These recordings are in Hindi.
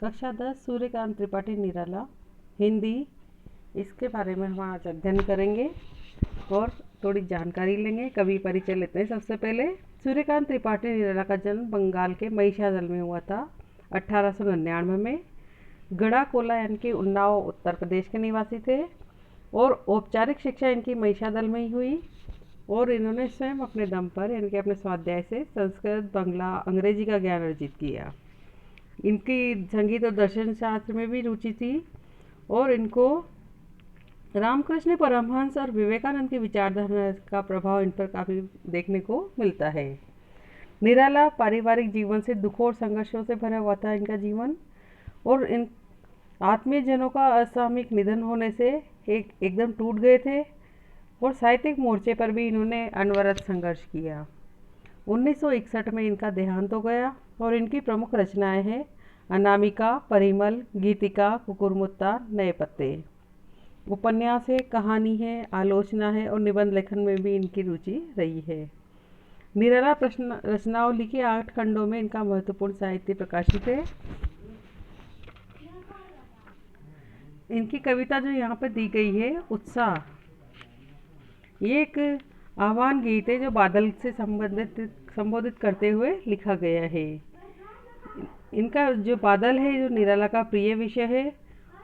कक्षा 10 सूर्यकांत त्रिपाठी निराला हिंदी, इसके बारे में हम आज अध्ययन करेंगे और थोड़ी जानकारी लेंगे। कवि परिचय लेते हैं। सबसे पहले सूर्यकांत त्रिपाठी निराला का जन्म बंगाल के महिषादल में हुआ था 1899 में। गढ़ा कोला यानी कि उन्नाव उत्तर प्रदेश के निवासी थे और औपचारिक शिक्षा इनकी महिषादल में ही हुई और इन्होंने स्वयं अपने दम पर यानी कि अपने स्वाध्याय से संस्कृत, बंगला, अंग्रेजी का ज्ञान अर्जित किया। इनकी संगीत और दर्शन शास्त्र में भी रुचि थी और इनको रामकृष्ण परमहंस और विवेकानंद की विचारधारा का प्रभाव इन पर काफ़ी देखने को मिलता है। निराला पारिवारिक जीवन से दुखों और संघर्षों से भरा हुआ था इनका जीवन और इन आत्मीय जनों का असामयिक निधन होने से एकदम टूट गए थे और साहित्यिक मोर्चे पर भी इन्होंने अनवरत संघर्ष किया। 1961 में इनका देहांत हो गया और इनकी प्रमुख रचनाएं हैं अनामिका, परिमल, गीतिका, कुकुरमुत्ता, नए पत्ते। उपन्यास है, कहानी है, आलोचना है और निबंध लेखन में भी इनकी रुचि रही है। निराला प्रश्न रचनावली के 8 खंडों में इनका महत्वपूर्ण साहित्य प्रकाशित है। इनकी कविता जो यहाँ पर दी गई है उत्साह, ये एक आह्वान गीत है जो बादल से संबोधित करते हुए लिखा गया है। इनका जो बादल है जो निराला का प्रिय विषय है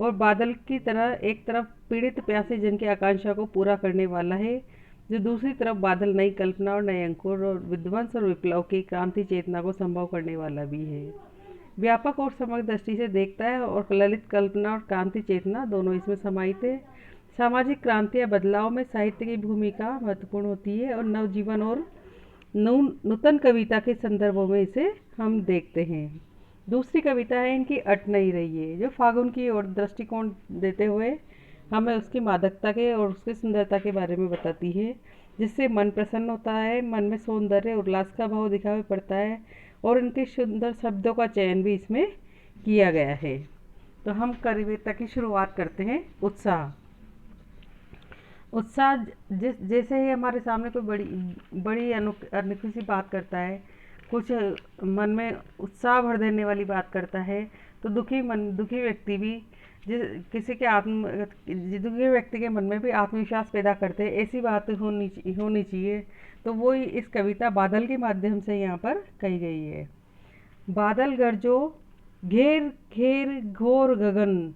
और बादल की तरह एक तरफ पीड़ित प्यासे जन की आकांक्षा को पूरा करने वाला है, जो दूसरी तरफ बादल नई कल्पना और नए अंकुर और विध्वंस और विप्लव की क्रांति चेतना को संभव करने वाला भी है। व्यापक और समग्र दृष्टि से देखता है और ललित कल्पना और क्रांति चेतना दोनों इसमें समाहित है। सामाजिक क्रांति या बदलाव में साहित्य की भूमिका महत्वपूर्ण होती है और नवजीवन और नूतन कविता के संदर्भों में इसे हम देखते हैं। दूसरी कविता है इनकी अट नहीं रही है, जो फागुन की ओर दृष्टिकोण देते हुए हमें उसकी मादकता के और उसकी सुंदरता के बारे में बताती है, जिससे मन प्रसन्न होता है, मन में सौंदर्य उल्लास का भाव दिखाई पड़ता है और इनके सुंदर शब्दों का चयन भी इसमें किया गया है। तो हम कविता की शुरुआत करते हैं। उत्साह जैसे ही हमारे सामने कोई बड़ी अनोखी सी बात करता है, कुछ मन में उत्साह भर देने वाली बात करता है, तो दुखी व्यक्ति भी दुखी व्यक्ति के मन में भी आत्मविश्वास पैदा करते हैं, ऐसी बात होनी चाहिए। तो वो इस कविता बादल के माध्यम से यहाँ पर कही गई है। बादल गरजो घेर घेर घोर गगन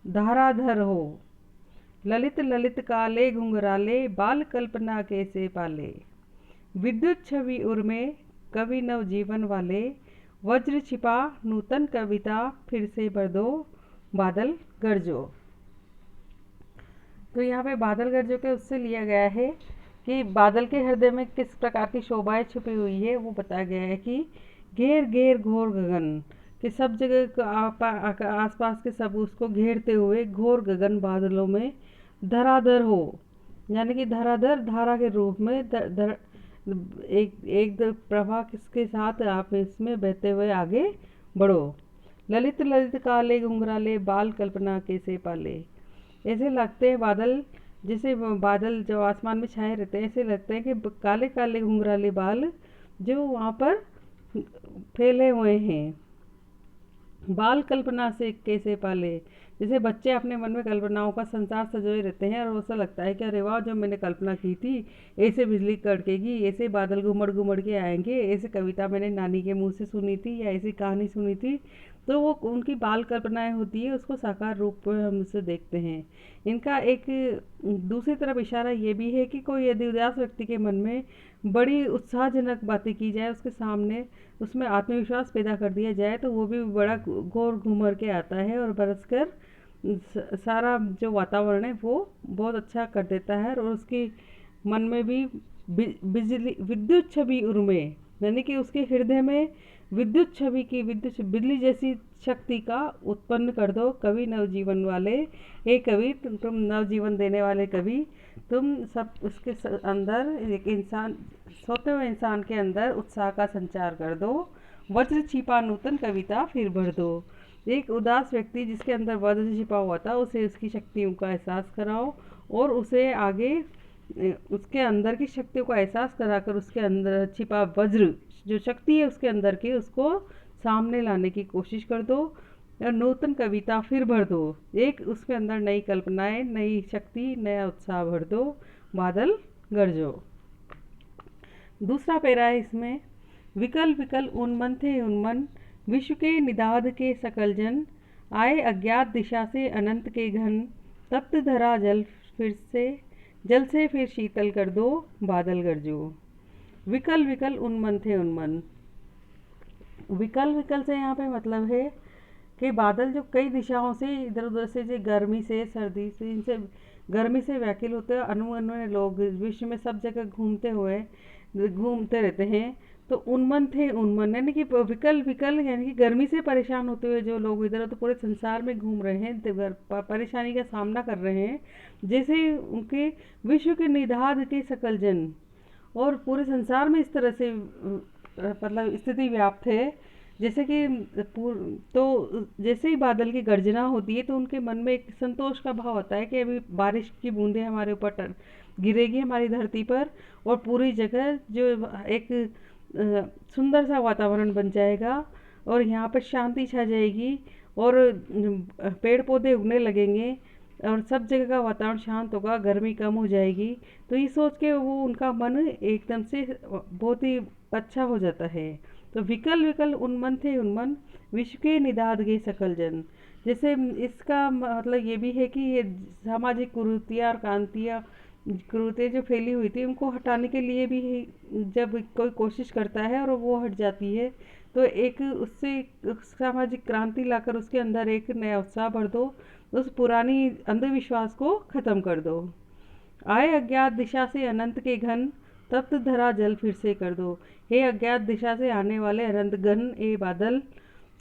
धाराधर हो, ललित ललित काले घुंघराले बाल कल्पना कैसे पाले, विद्युत छवि उर्मे कवि नव जीवन वाले, वज्र छिपा नूतन कविता फिर से भर दो, बादल गरजो। तो यहाँ पे बादल गरजो के उससे लिया गया है कि बादल के हृदय में किस प्रकार की शोभाएं छुपी हुई है, वो बताया गया है कि घेर घेर घोर गगन, कि सब जगह आसपास के सब उसको घेरते हुए घोर गगन बादलों में धराधर हो, यानी कि धराधर धारा के रूप में एक प्रवाह के साथ आप इसमें बहते हुए आगे बढ़ो। ललित ललित काले घुंघराले बाल कल्पना कैसे पाले, ऐसे लगते हैं बादल, जैसे बादल जो आसमान में छाए रहते हैं, ऐसे लगते हैं कि काले काले घुंघराले बाल जो वहाँ पर फैले हुए हैं। बाल कल्पना से कैसे पाले, जैसे बच्चे अपने मन में कल्पनाओं का संसार सजोए रहते हैं और ऐसा लगता है कि अरे वाह, जो मैंने कल्पना की थी ऐसे बिजली कड़केगी, ऐसे बादल घुमड़ घुमड़ के आएंगे, ऐसे कविता मैंने नानी के मुंह से सुनी थी या ऐसी कहानी सुनी थी। तो वो उनकी बाल कल्पनाएं होती है, उसको साकार रूप में हम उसे देखते हैं। इनका एक दूसरी तरफ इशारा ये भी है कि कोई यदि उदास व्यक्ति के मन में बड़ी उत्साहजनक बातें की जाए, उसके सामने उसमें आत्मविश्वास पैदा कर दिया जाए, तो वो भी बड़ा घोर घूमर के आता है और बरसकर सारा जो वातावरण है वो बहुत अच्छा कर देता है और उसके मन में भी विद्युत छवि उर्मे, यानी कि उसके हृदय में विद्युत छवि की बिजली जैसी शक्ति का उत्पन्न कर दो, कवि नवजीवन वाले। हे कवि, तुम नवजीवन देने वाले कवि, तुम सब उसके अंदर एक इंसान, सोते हुए इंसान के अंदर उत्साह का संचार कर दो, वज्र छिपा नूतन कविता फिर भर दो। एक उदास व्यक्ति जिसके अंदर वज्र छिपा हुआ था, उसे उसकी शक्तियों का एहसास कराओ और उसे आगे उसके अंदर की शक्तियों का एहसास कराकर उसके अंदर छिपा वज्र जो शक्ति है उसके अंदर की, उसको सामने लाने की कोशिश कर दो। और नूतन कविता फिर भर दो, एक उसके अंदर नई कल्पनाएं, नई शक्ति, नया उत्साह भर दो, बादल गरजो। दूसरा पैरा है इसमें, विकल विकल उन्मन थे उन्मन, विश्व के निदाद के सकल जन, आए अज्ञात दिशा से अनंत के घन, तप्त धरा जल से फिर शीतल कर दो, बादल गरजो। विकल विकल उन्मन थे उन्मन, विकल विकल से यहाँ पे मतलब है कि बादल जो कई दिशाओं से इधर उधर से, जो गर्मी से, सर्दी से, इनसे गर्मी से व्याकुल होते हैं, अनूने लोग विश्व में सब जगह घूमते रहते हैं। तो उन्मन थे उन्मन यानी कि विकल विकल यानी कि गर्मी से परेशान होते हुए जो लोग इधर तो पूरे संसार में घूम रहे हैं, परेशानी का सामना कर रहे हैं, जैसे उनके विश्व के निदाद के सकल जन, और पूरे संसार में इस तरह से मतलब स्थिति व्याप्त है, जैसे कि तो जैसे ही बादल की गर्जना होती है तो उनके मन में एक संतोष का भाव होता है कि अभी बारिश की बूंदें हमारे ऊपर गिरेगी, हमारी धरती पर, और पूरी जगह जो एक सुंदर सा वातावरण बन जाएगा, और यहाँ पर शांति छा जाएगी, और पेड़ पौधे उगने लगेंगे, और सब जगह का वातावरण शांत होगा, गर्मी कम हो जाएगी। तो ये सोच के वो उनका मन एकदम से बहुत ही अच्छा हो जाता है। तो विकल विकल उन्मन थे उन्मन, विश्व के निदाद गे सकल जन। जैसे इसका मतलब ये भी है कि ये सामाजिक कुरीतियाँ और कुरीतियाँ जो फैली हुई थी उनको हटाने के लिए भी जब कोई कोशिश करता है और वो हट जाती है, तो एक उससे सामाजिक क्रांति लाकर उसके अंदर एक नया उत्साह भर दो, उस पुरानी अंधविश्वास को ख़त्म कर दो। आए अज्ञात दिशा से अनंत के घन, तप्त धरा जल फिर से कर दो। हे अज्ञात दिशा से आने वाले अनंत घन ए बादल,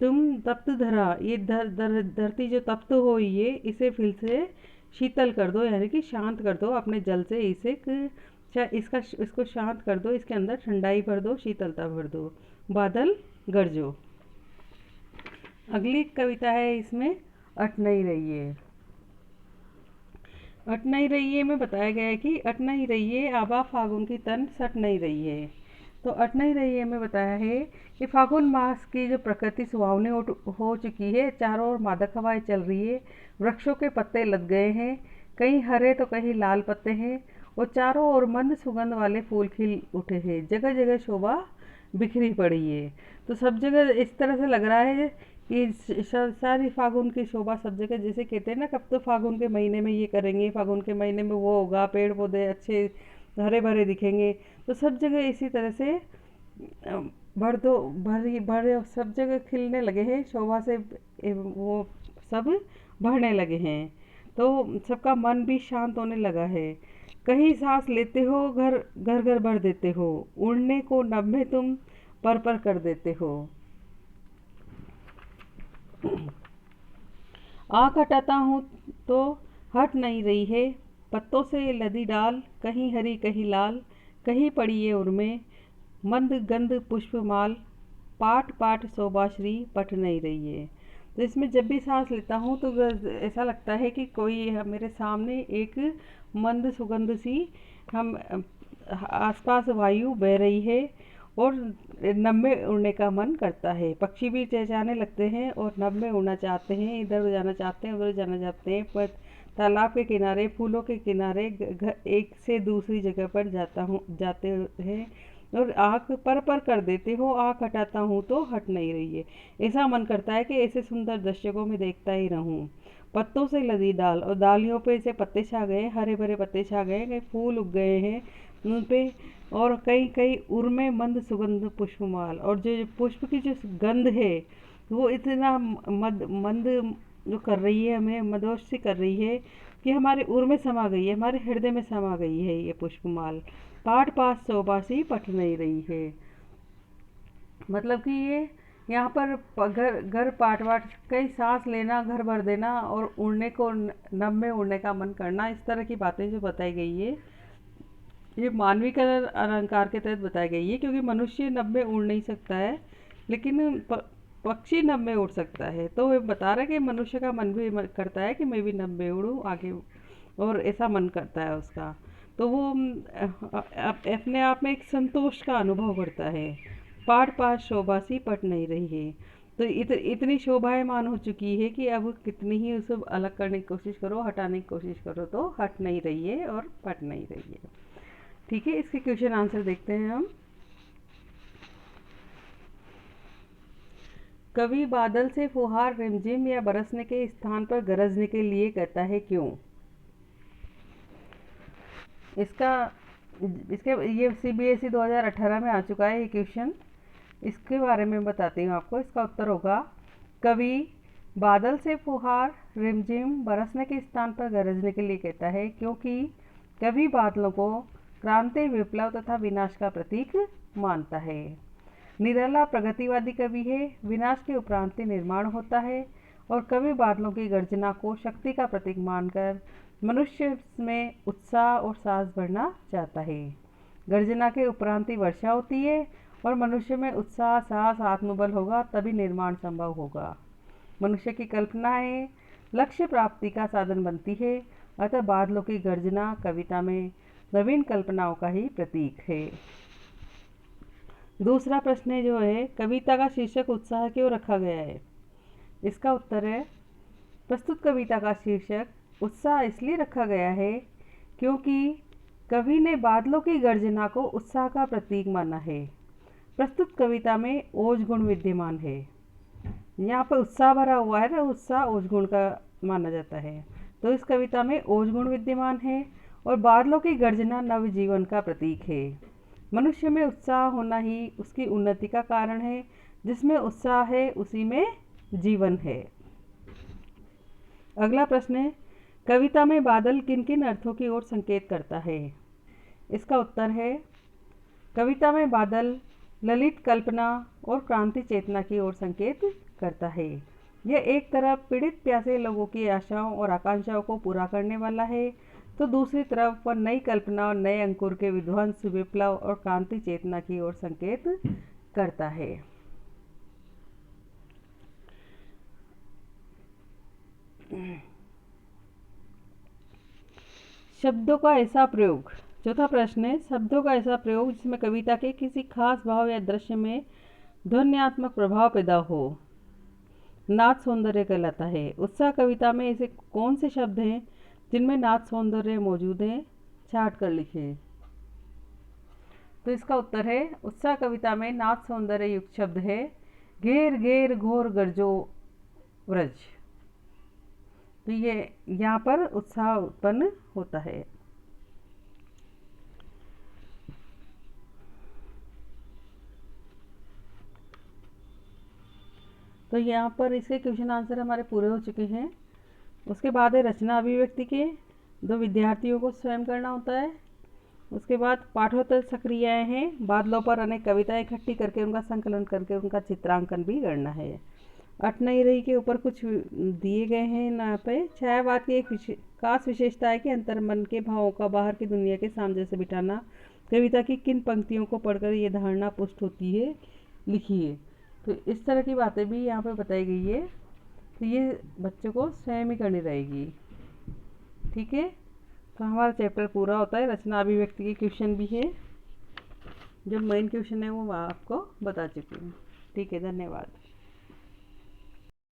तुम तप्त धरा, ये धरती जो तप्त हो ये, इसे फिर से शीतल कर दो, यानी कि शांत कर दो अपने जल से, इसको शांत कर दो, इसके अंदर ठंडाई भर दो, शीतलता भर दो, बादल गरजो। अगली कविता है इसमें, अट नहीं रहिए। अट नहीं रहिए में बताया गया है कि अट नहीं रहिए आबा फागुन की तन सट नहीं रही है। तो अट नहीं रहिए में बताया है कि फागुन मास की जो प्रकृति सुहावनी हो चुकी है, चारों ओर मादक हवाएं चल रही है, वृक्षों के पत्ते लद गए हैं, कहीं हरे तो कहीं लाल पत्ते हैं, और चारों ओर मंद सुगंध वाले फूल खिल उठे हैं, जगह जगह शोभा बिखरी पड़ी है। तो सब जगह इस तरह से लग रहा है कि सारी फागुन की शोभा सब जगह, जैसे कहते हैं ना, कब तो फागुन के महीने में ये करेंगे, फागुन के महीने में वो होगा, पेड़ पौधे अच्छे हरे भरे दिखेंगे। तो सब जगह इसी तरह से भरे सब जगह खिलने लगे हैं, शोभा से वो सब बढ़ने लगे हैं। तो सबका मन भी शांत होने लगा है। कहीं सांस लेते हो घर घर घर भर देते हो, उड़ने को नभ में तुम पर कर देते हो। आँख हटाता हूँ तो हट नहीं रही है, पत्तों से लदी डाल, कहीं हरी कहीं लाल, कहीं पड़ी है उर्में, मंद गंध पुष्पमाल, पाट पाट शोभाश्री पट नहीं रही है। तो इसमें जब भी सांस लेता हूँ तो ऐसा लगता है कि कोई मेरे सामने एक मंद सुगंध सी हम आसपास वायु बह रही है, और नभ में उड़ने का मन करता है। पक्षी भी चहचहाने लगते हैं और नभ में उड़ना चाहते हैं, इधर जाना चाहते हैं, उधर जाना चाहते हैं, पर तालाब के किनारे, फूलों के किनारे एक से दूसरी जगह पर जाते हैं, और आँख पर कर देते हो, आँख हटाता हूँ तो हट नहीं रही है। ऐसा मन करता है कि ऐसे सुंदर दृश्य को मैं देखता ही रहूँ। पत्तों से लदी डाल, और डालियों पे ऐसे पत्ते छा गए, हरे भरे पत्ते छा गए, कई फूल उग गए हैं उन पे, और कई कई उर्मे मंद सुगंध पुष्पमाल, और जो पुष्प की जो गंध है वो इतना मंद जो कर रही है, हमें मदोश से कर रही है कि हमारे उर में समा गई है, हमारे हृदय में समा गई है ये पुष्पमाल। पाट पास शोभासी पट नहीं रही है, मतलब कि ये यहाँ पर घर पाट वाट, कई सांस लेना, घर भर देना, और उड़ने को नभ में उड़ने का मन करना, इस तरह की बातें जो बताई गई है ये मानवीकरण अलंकार के तहत बताई गई है, क्योंकि मनुष्य नभ में उड़ नहीं सकता है, लेकिन पक्षी नभ में उड़ सकता है। तो वे बता रहे कि मनुष्य का मन भी करता है कि मैं भी नभ में उड़ूँ आगे, और ऐसा मन करता है उसका। तो वो अपने आप में एक संतोष का अनुभव करता है। पाट पास शोभासी पट नहीं रही है। तो इतनी शोभायमान हो चुकी है कि अब कितनी ही उसे अलग करने की कोशिश करो, हटाने की कोशिश करो तो हट नहीं रही है और फट नहीं रही है। ठीक है, इसके क्वेश्चन आंसर देखते हैं हम। कवि बादल से फुहार रिमझिम या बरसने के स्थान पर गरजने के लिए कहता है, क्यों? इसके ये CBSE 2018 में आ चुका है ये क्वेश्चन। इसके बारे में बताती हूँ आपको। इसका उत्तर होगा, कवि बादल से फुहार रिमझिम बरसने के स्थान पर गरजने के लिए कहता है क्योंकि कवि बादलों को क्रांति, विप्लव तथा विनाश का प्रतीक मानता है। निराला प्रगतिवादी कवि है। विनाश के उपरांत निर्माण होता है और कवि बादलों की गर्जना को शक्ति का प्रतीक मानकर मनुष्य में उत्साह और साहस भरना चाहता है। गर्जना के उपरांत वर्षा होती है और मनुष्य में उत्साह, साहस, आत्मबल होगा, तभी निर्माण संभव होगा। मनुष्य की कल्पनाएं लक्ष्य प्राप्ति का साधन बनती है, अतः बादलों की गर्जना कविता में नवीन कल्पनाओं का ही प्रतीक है। दूसरा प्रश्न जो है, कविता का शीर्षक उत्साह क्यों रखा गया है? इसका उत्तर है, प्रस्तुत कविता का शीर्षक उत्साह इसलिए रखा गया है क्योंकि कवि ने बादलों की गर्जना को उत्साह का प्रतीक माना है। प्रस्तुत कविता में ओज गुण विद्यमान है। यहाँ पर उत्साह भरा हुआ है ना, उत्साह ओज गुण का माना जाता है। तो इस कविता में ओज गुण विद्यमान है और बादलों की गर्जना नवजीवन का प्रतीक है। मनुष्य में उत्साह होना ही उसकी उन्नति का कारण है। जिसमें उत्साह है उसी में जीवन है। अगला प्रश्न है, कविता में बादल किन किन अर्थों की ओर संकेत करता है? इसका उत्तर है, कविता में बादल ललित कल्पना और क्रांति चेतना की ओर संकेत करता है। यह एक तरफ पीड़ित प्यासे लोगों की आशाओं और आकांक्षाओं को पूरा करने वाला है, तो दूसरी तरफ वह नई कल्पना और नए अंकुर के विध्वंस, विप्लव और क्रांति चेतना की ओर संकेत करता है। शब्दों का ऐसा प्रयोग। चौथा प्रश्न है, शब्दों का ऐसा प्रयोग जिसमें कविता के किसी खास भाव या दृश्य में ध्वन्यात्मक प्रभाव पैदा हो, नाद सौंदर्य कहलाता है। उत्साह कविता में ऐसे कौन से शब्द हैं जिनमें नाद सौंदर्य मौजूद है? छाट कर लिखें। तो इसका उत्तर है, उत्साह कविता में नाद सौंदर्य युक्त शब्द है, घेर घेर घोर गरजो व्रज। तो ये यहाँ पर उत्साह उत्पन्न होता है। तो यहाँ पर इसके क्वेश्चन आंसर हमारे पूरे हो चुके हैं। उसके बाद है रचना अभिव्यक्ति के, दो विद्यार्थियों को स्वयं करना होता है। उसके बाद पाठोत्तर सक्रियाएँ हैं, बादलों पर अनेक कविताएं इकट्ठी करके उनका संकलन करके उनका चित्रांकन भी करना है। अट नहीं रही के ऊपर कुछ दिए गए हैं यहाँ पे। छायावाद की एक खास विशेषता है कि अंतर्मन के भावों का बाहर की दुनिया के सामंजस्य बिठाना। कविता की किन पंक्तियों को पढ़कर ये धारणा पुष्ट होती है, लिखिए। तो इस तरह की बातें भी यहाँ पे बताई गई है। तो ये बच्चों को स्वयं ही करनी रहेगी। ठीक है, तो हमारा चैप्टर पूरा होता है। रचना अभिव्यक्ति के क्वेश्चन भी है, जो मेन क्वेश्चन है वो आपको बता चुकी हूँ। ठीक है, धन्यवाद।